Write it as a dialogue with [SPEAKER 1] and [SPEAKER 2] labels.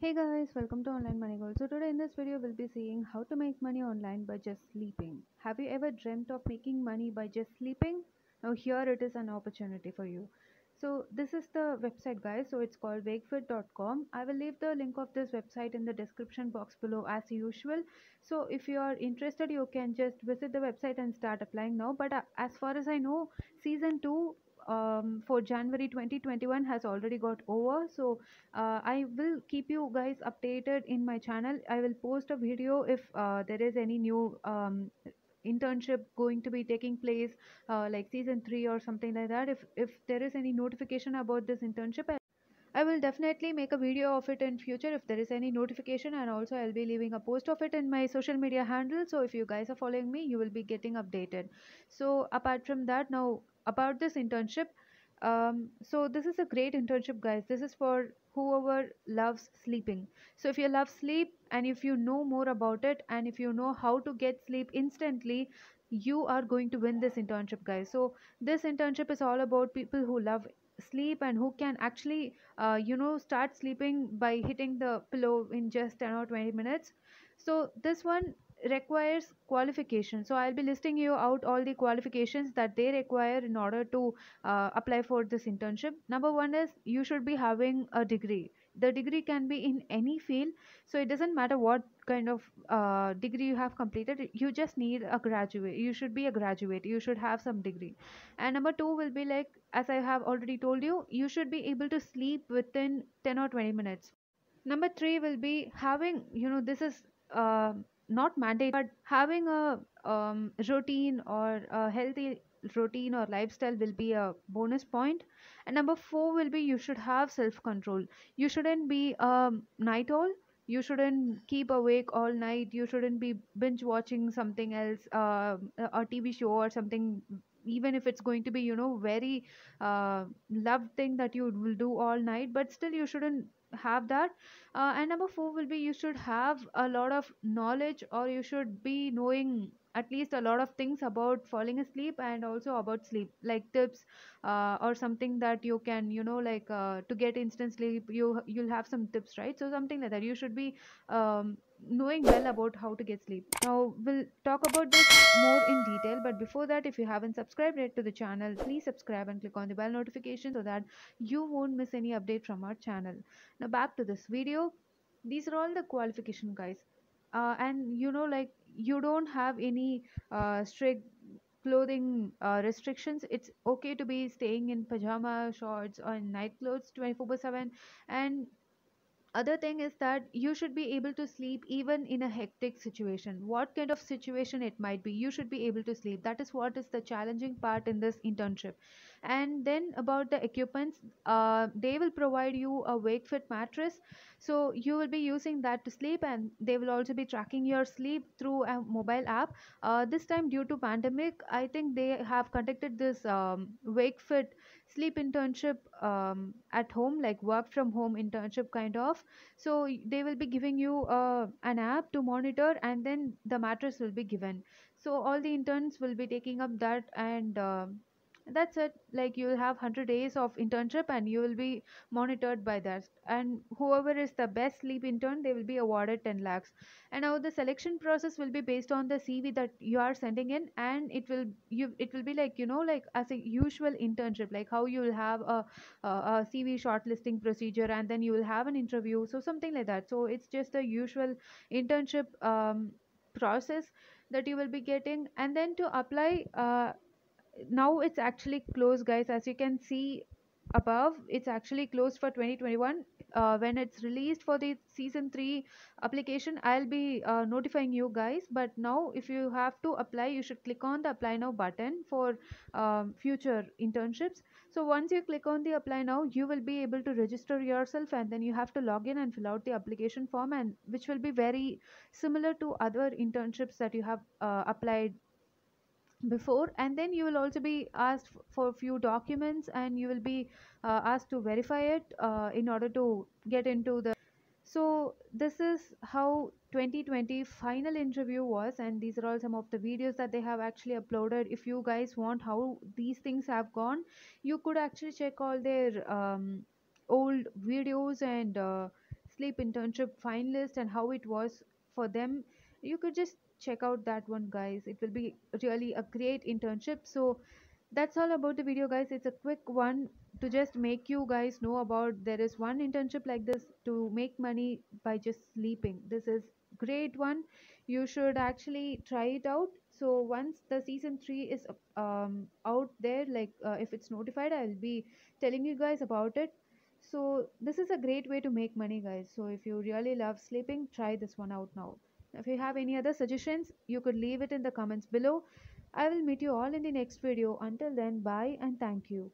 [SPEAKER 1] Hey guys, welcome to Online Money Gold. So today in this video we'll be seeing how to make money online by just sleeping. Have you ever dreamt of making money by just sleeping? Now here it is an opportunity for you. So this is the website guys, so it's called wakefit.com. I will leave the link of this website in the description box below as usual. So if you are interested you can just visit the website and start applying now. But as far as I know, season 2 for January 2021 has already got over. So I will keep you guys updated in my channel. I will post a video if there is any new internship going to be taking place, like season 3 or something like that. If there is any notification about this internship, I will definitely make a video of it in future if there is any notification, and also I'll be leaving a post of it in my social media handle. So if you guys are following me, you will be getting updated. So apart from that, now about this internship, so this is a great internship, guys. This is for whoever loves sleeping. So if you love sleep and if you know more about it and if you know how to get sleep instantly, you are going to win this internship, guys. So this internship is all about people who love sleep and who can actually start sleeping by hitting the pillow in just 10 or 20 minutes. So this one requires qualification, so I'll be listing you out all the qualifications that they require in order to apply for this internship. Number one is you should be having a degree. The degree can be in any field, so it doesn't matter what kind of degree you have completed. You just need a graduate. You should be a graduate, you should have some degree. And number two will be like, as I have already told you, you should be able to sleep within 10 or 20 minutes. Number three will be having, this is not mandate, but having a routine or a healthy routine or lifestyle will be a bonus point. And number four will be you should have self control. You shouldn't be a night owl. You shouldn't keep awake all night. You shouldn't be binge watching something else, a TV show or something, even if it's going to be, very loved thing that you will do all night, but still you shouldn't have that. And number four will be you should have a lot of knowledge, or you should be knowing at least a lot of things about falling asleep and also about sleep, like tips, or something that you can, to get instant sleep. You'll have some tips, right? So something like that. You should be knowing well about how to get sleep. Now we'll talk about this more in detail, but before that, if you haven't subscribed yet to the channel, please subscribe and click on the bell notification so that you won't miss any update from our channel. Now back to this video. These are all the qualification, guys. And you don't have any strict clothing restrictions. It's okay to be staying in pajama shorts or in night clothes 24/7. And other thing is that you should be able to sleep even in a hectic situation. What kind of situation it might be, you should be able to sleep. That is what is the challenging part in this internship. And then about the equipments, they will provide you a wake fit mattress, so you will be using that to sleep, and they will also be tracking your sleep through a mobile app. This time, due to pandemic, I think they have conducted this wake fit sleep internship at home, like work from home internship kind of. So they will be giving you an app to monitor, and then the mattress will be given. So all the interns will be taking up that, and that's it. Like you'll have 100 days of internship and you will be monitored by that, and whoever is the best sleep intern, they will be awarded 10 lakhs. And now the selection process will be based on the CV that you are sending in, and it will be like, like as a usual internship, like how you will have a CV shortlisting procedure, and then you will have an interview, so something like that. So it's just a usual internship process that you will be getting. And then to apply, now it's actually closed, guys. As you can see above, it's actually closed for 2021. When it's released for the season 3 application, I'll be notifying you guys. But now if you have to apply, you should click on the apply now button for future internships. So once you click on the apply now, you will be able to register yourself, and then you have to log in and fill out the application form, and which will be very similar to other internships that you have applied before. And then you will also be asked for a few documents, and you will be asked to verify it in order to get into the. So this is how 2020 final interview was, and these are all some of the videos that they have actually uploaded. If you guys want how these things have gone, you could actually check all their old videos and sleep internship finalist and how it was for them, you could just check out that one, guys. It will be really a great internship. So that's all about the video, guys. It's a quick one to just make you guys know about there is one internship like this to make money by just sleeping. This is great one. You should actually try it out. So once the season 3 is out there, like if it's notified, I'll be telling you guys about it. So this is a great way to make money, guys. So if you really love sleeping, try this one out now. If you have any other suggestions, you could leave it in the comments below. I will meet you all in the next video. Until then, bye and thank you.